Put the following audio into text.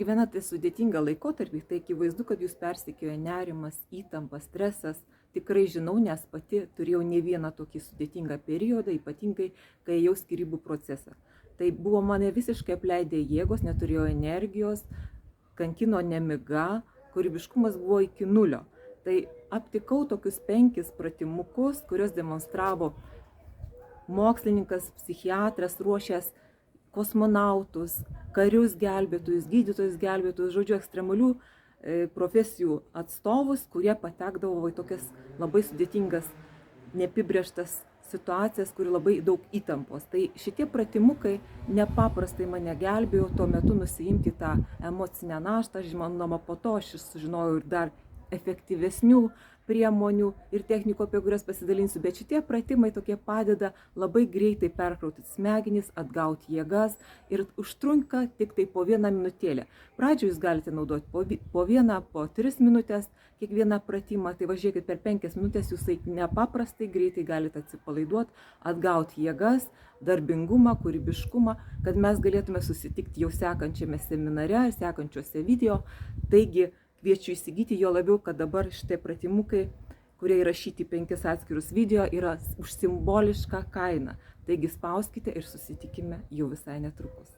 išgyvenate sudėtingą laikotarpį, tai akivaizdu, kad jūs persekioja nerimas, įtampa, stresas. Tikrai žinau, nes pati turėjau ne vieną tokį sudėtingą periodą, ypatingai, kai ėjau skyrybų procesą. Tai buvo mane visiškai apleidę jėgos, neturėjau energijos, kankino nemiga, kūrybiškumas buvo iki nulio. Tai aptikau tokius 5 pratimukus, kurios demonstravo mokslininkas, psichiatras, ruošęs kosmonautus, karius gelbėtojus, gydytojus gelbėtojus, žodžiu, ekstremalių profesijų atstovus, kurie patekdavo į tokias labai sudėtingas, neapibrėžtas situacijas, kur labai daug įtampos. Tai šitie pratimukai nepaprastai mane gelbėjo tuo metu nusiimti tą emocinę naštą. Žinoma, po to aš sužinojau ir dar efektyvesnių priemonių ir technikų, apie kurias pasidalinsiu, bet šitie pratimai tokie padeda labai greitai perkrauti smegenis, atgauti jėgas ir užtrunka tik tai po 1 minutėlę. Pradžioje jūs galite naudoti po 1, po 3 minutės kiekvieną pratimą, tai važiuokit per 5 minutės jūs nepaprastai greitai galite atsipalaiduoti, atgauti jėgas, darbingumą, kūrybiškumą, kad mes galėtume susitikti jau sekančiame seminare, sekančiuose video. Taigi, kviečiu įsigyti, jo labiau, kad dabar šitie pratimukai, kurie įrašyti 5 atskirus video, yra už simbolišką kainą. Taigi spauskite ir susitikime jau visai netrukus.